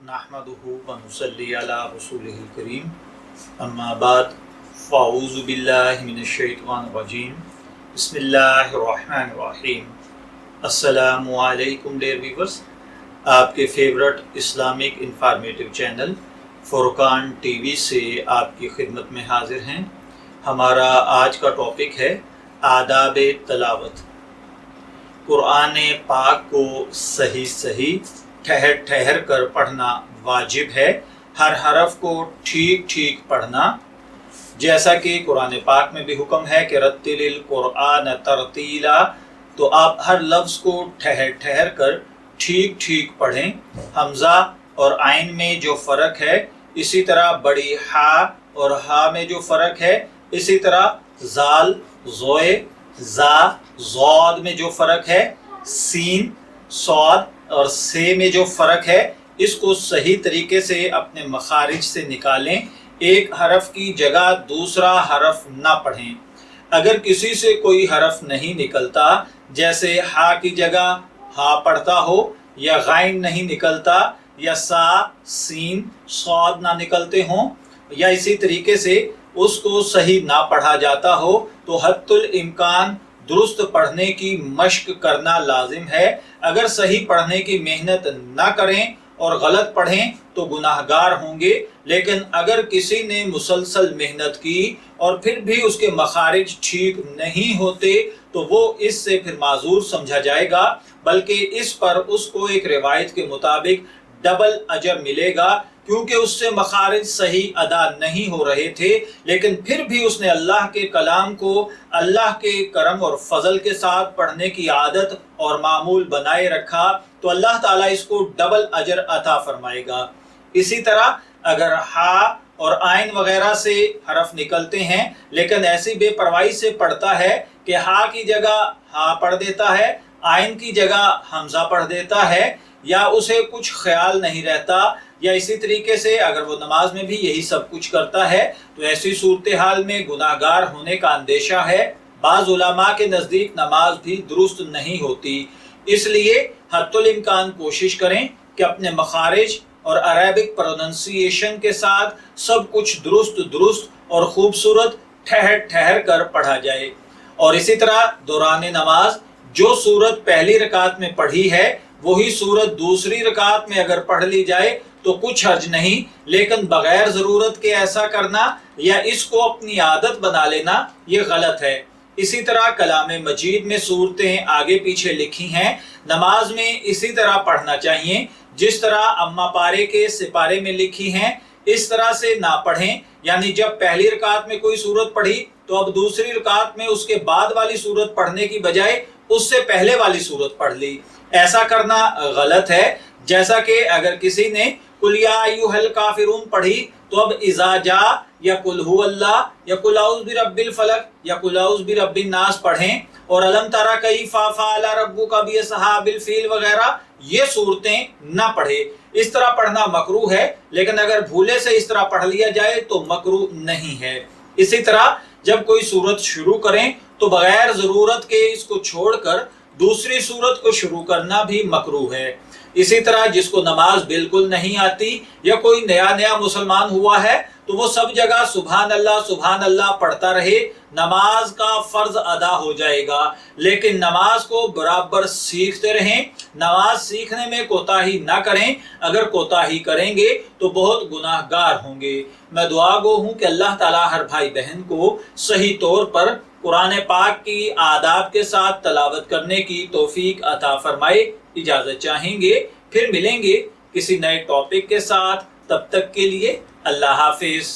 نحمدہ ونصلی علی رسولہ الکریم اما بعد فاعوذ باللہ من الشیطان الرجیم بسم اللہ الرحمن الرحیم۔ السلام علیکم ڈیئر ویورز، آپ کے فیورٹ اسلامک انفارمیٹیو چینل فرقان ٹی وی سے آپ کی خدمت میں حاضر ہیں۔ ہمارا آج کا ٹاپک ہے آداب تلاوت۔ قرآن پاک کو صحیح ٹھہر کر پڑھنا واجب ہے، ہر حرف کو ٹھیک پڑھنا، جیسا کہ قرآن پاک میں بھی حکم ہے کہ رتل القرآن ترتیلا، تو آپ ہر لفظ کو ٹھہر کر ٹھیک پڑھیں۔ حمزہ اور عین میں جو فرق ہے، اسی طرح بڑی ہا اور ہا میں جو فرق ہے، اسی طرح زال، زوئے، زا، زود میں جو فرق ہے، سین، صاد اور سے میں جو فرق ہے، اس کو صحیح طریقے سے اپنے مخارج سے نکالیں۔ ایک حرف کی جگہ دوسرا حرف نہ پڑھیں۔ اگر کسی سے کوئی حرف نہیں نکلتا، جیسے ہا کی جگہ ہا پڑھتا ہو، یا غین نہیں نکلتا، یا سا، سین، صاد نہ نکلتے ہوں، یا اسی طریقے سے اس کو صحیح نہ پڑھا جاتا ہو، تو حتی الامکان درست پڑھنے کی مشق کرنا لازم ہے۔ اگر صحیح پڑھنے کی محنت نہ کریں اور غلط پڑھیں تو گناہ گار ہوں گے، لیکن اگر کسی نے مسلسل محنت کی اور پھر بھی اس کے مخارج ٹھیک نہیں ہوتے تو وہ اس سے پھر معذور سمجھا جائے گا، بلکہ اس پر اس کو ایک روایت کے مطابق ڈبل اجر ملے گا، کیونکہ اس سے مخارج صحیح ادا نہیں ہو رہے تھے، لیکن پھر بھی اس نے اللہ کے کلام کو اللہ کے کرم اور فضل کے ساتھ پڑھنے کی عادت اور معمول بنائے رکھا، تو اللہ تعالیٰ اس کو ڈبل اجر عطا فرمائے گا۔ اسی طرح اگر ہا اور عین وغیرہ سے حرف نکلتے ہیں، لیکن ایسی بے پرواہی سے پڑھتا ہے کہ ہا کی جگہ ہا پڑھ دیتا ہے، عین کی جگہ حمزہ پڑھ دیتا ہے، یا اسے کچھ خیال نہیں رہتا، یا اسی طریقے سے اگر وہ نماز میں بھی یہی سب کچھ کرتا ہے، تو ایسی صورتحال میں گناہ گار ہونے کا اندیشہ ہے۔ بعض علماء کے نزدیک نماز بھی درست نہیں ہوتی، اس لیے حتی الامکان کوشش کریں کہ اپنے مخارج اور عربک پروننسیشن کے ساتھ سب کچھ درست اور خوبصورت ٹھہر کر پڑھا جائے۔ اور اسی طرح دوران نماز جو سورت پہلی رکعت میں پڑھی ہے، وہی سورت دوسری رکعت میں اگر پڑھ لی جائے تو کچھ حرج نہیں، لیکن بغیر ضرورت کے ایسا کرنا یا اس کو اپنی عادت بنا لینا یہ غلط ہے۔ اسی طرح کلام مجید میں صورتیں آگے پیچھے لکھی ہیں، نماز میں اسی طرح پڑھنا چاہیے، جس طرح اما پارے کے سپارے میں لکھی ہیں، اس طرح سے نہ پڑھیں، یعنی جب پہلی رکعت میں کوئی سورت پڑھی تو اب دوسری رکعت میں اس کے بعد والی سورت پڑھنے کی بجائے اس سے پہلے والی سورت پڑھ لی، ایسا کرنا غلط ہے۔ جیسا کہ اگر کسی نے قل یا ایھا الکافرون پڑھی تو اب اذا جاء یا قل ھو اللہ یا قل اعوذ برب الفلق یا قل اعوذ برب الناس پڑھیں، اور الم تری کیف فعل ربک باصحاب الفیل وغیرہ یہ صورتیں نہ پڑھے۔ اس طرح پڑھنا مکروہ ہے، لیکن اگر بھولے سے اس طرح پڑھ لیا جائے تو مکروہ نہیں ہے۔ اسی طرح جب کوئی صورت شروع کریں تو بغیر ضرورت کے اس کو چھوڑ کر دوسری صورت کو شروع کرنا بھی مکروہ ہے۔ اسی طرح جس کو نماز بالکل نہیں آتی یا کوئی نیا مسلمان ہوا ہے تو وہ سب جگہ سبحان اللہ پڑھتا رہے، نماز کا فرض ادا ہو جائے گا، لیکن نماز کو برابر سیکھتے رہیں، نماز سیکھنے میں کوتاہی نہ کریں۔ اگر کوتاہی کریں گے تو بہت گناہ گار ہوں گے۔ میں دعا گو ہوں کہ اللہ تعالیٰ ہر بھائی بہن کو صحیح طور پر قرآن پاک کی آداب کے ساتھ تلاوت کرنے کی توفیق عطا فرمائے۔ اجازت چاہیں گے، پھر ملیں گے کسی نئے ٹاپک کے ساتھ، تب تک کے لیے اللہ حافظ۔